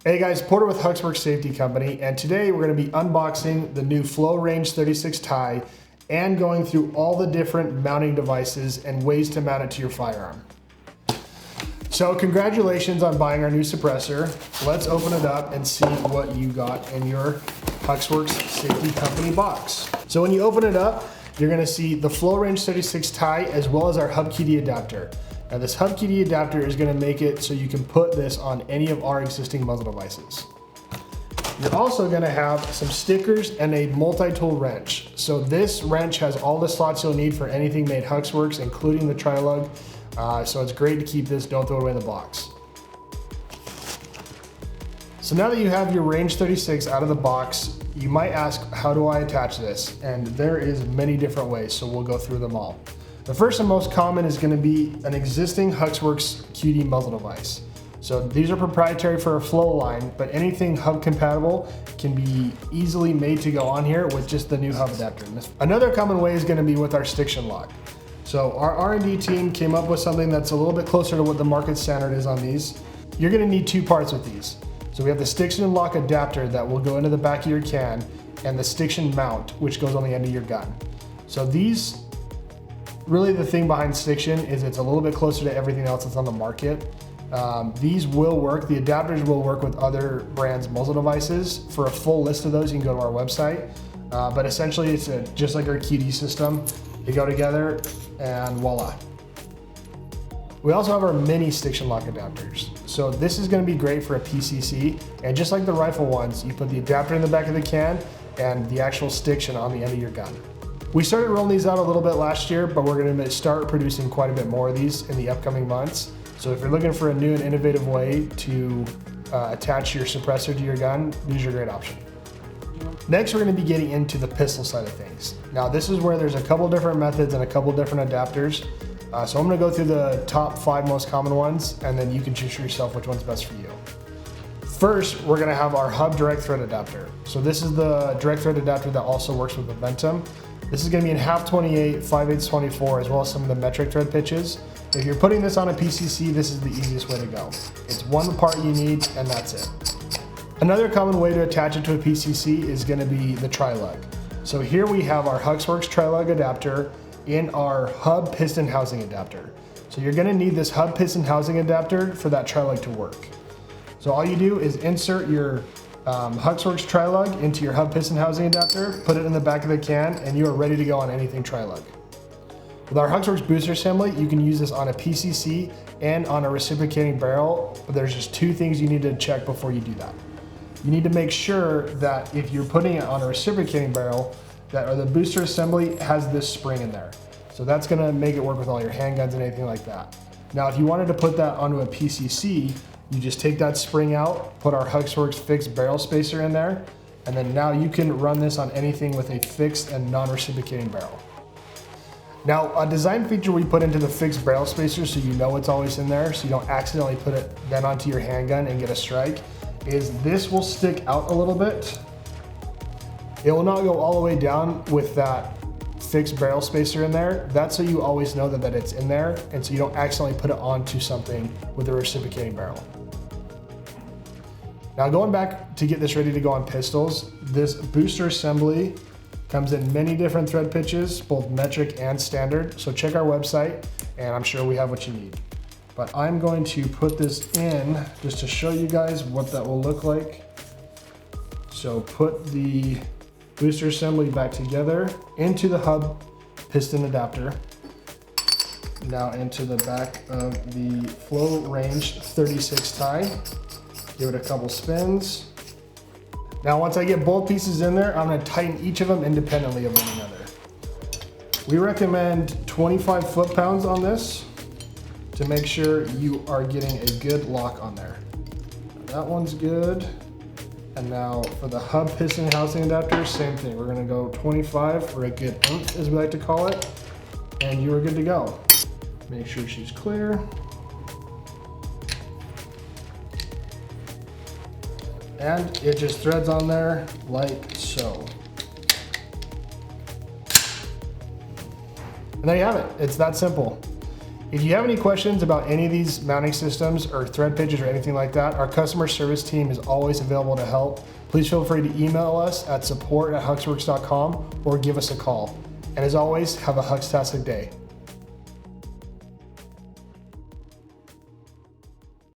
Hey guys, Porter with HUXWRX Safety Company, and today we're going to be unboxing the new FLOW Range 36 tie and going through all the different mounting devices and ways to mount it to your firearm. So congratulations on buying our new suppressor. Let's open it up and see what you got in your HUXWRX Safety Company box. So when you open it up, you're going to see the FLOW Range 36 tie as well as our hub KD adapter. Now this hub KD adapter is going to make it so you can put this on any of our existing muzzle devices. You're also going to have some stickers and a multi-tool wrench. So this wrench has all the slots you'll need for anything made HUXWRX, including the tri-lug. So it's great to keep this, don't throw it away in the box. So now that you have your Range 36 out of the box, you might ask, how do I attach this? And there is many different ways, so we'll go through them all. The first and most common is going to be an existing HUXWRX QD muzzle device. So these are proprietary for a FLOW line, but anything hub compatible can be easily made to go on here with just the new hub adapter. Another common way is going to be with our Stiction Lock. So our R&D team came up with something that's a little bit closer to what the market standard is on these. You're going to need two parts with these. So we have the Stiction Lock adapter that will go into the back of your can and the Stiction mount, which goes on the end of your gun. So these, really the thing behind Stiction is it's a little bit closer to everything else that's on the market. These will work, the adapters will work with other brands' muzzle devices. For a full list of those, you can go to our website. But essentially it's just like our QD system. They go together and voila. We also have our mini Stiction Lock adapters. So this is going to be great for a PCC, and just like the rifle ones, you put the adapter in the back of the can and the actual Stiction on the end of your gun. We started rolling these out a little bit last year, but we're going to start producing quite a bit more of these in the upcoming months. So if you're looking for a new and innovative way to attach your suppressor to your gun, these are a great option. Next, we're going to be getting into the pistol side of things. Now this is where there's a couple different methods and a couple different adapters. So I'm going to go through the top 5 most common ones, and then you can choose for yourself which one's best for you. First, we're going to have our hub direct thread adapter. So this is the direct thread adapter that also works with Momentum. This is going to be in half 28, 5/8 24, as well as some of the metric thread pitches. If you're putting this on a PCC, this is the easiest way to go. It's one part you need, and that's it. Another common way to attach it to a PCC is going to be the tri-lug. So here we have our HUXWRX tri-lug adapter in our hub piston housing adapter. So you're going to need this hub piston housing adapter for that tri-lug to work. So all you do is insert your HUXWRX tri-lug into your hub piston housing adapter, put it in the back of the can, and you are ready to go on anything tri-lug. With our HUXWRX booster assembly, you can use this on a PCC and on a reciprocating barrel, but there's just 2 things you need to check before you do that. You need to make sure that if you're putting it on a reciprocating barrel, that the booster assembly has this spring in there. So that's gonna make it work with all your handguns and anything like that. Now, if you wanted to put that onto a PCC, you just take that spring out, put our HUXWRX fixed barrel spacer in there, and then now you can run this on anything with a fixed and non-reciprocating barrel. Now, a design feature we put into the fixed barrel spacer so you know it's always in there, so you don't accidentally put it then onto your handgun and get a strike, is this will stick out a little bit. It will not go all the way down with that fixed barrel spacer in there. That's so you always know that it's in there, and so you don't accidentally put it onto something with a reciprocating barrel. Now going back to get this ready to go on pistols, this booster assembly comes in many different thread pitches, both metric and standard. So check our website and I'm sure we have what you need. But I'm going to put this in just to show you guys what that will look like. So put the booster assembly back together into the hub piston adapter. Now into the back of the FLOW Range 36 tie. Give it a couple spins. Now once I get both pieces in there, I'm going to tighten each of them independently of one another. We recommend 25 foot-pounds on this to make sure you are getting a good lock on there. That one's good. And now for the hub piston housing adapter, same thing. We're going to go 25 for a good oomph, as we like to call it, and you are good to go. Make sure she's clear. And it just threads on there like so. And there you have it. It's that simple. If you have any questions about any of these mounting systems or thread pitches or anything like that, our customer service team is always available to help. Please feel free to email us at support@huxworks.com or give us a call. And as always, have a huxtastic day.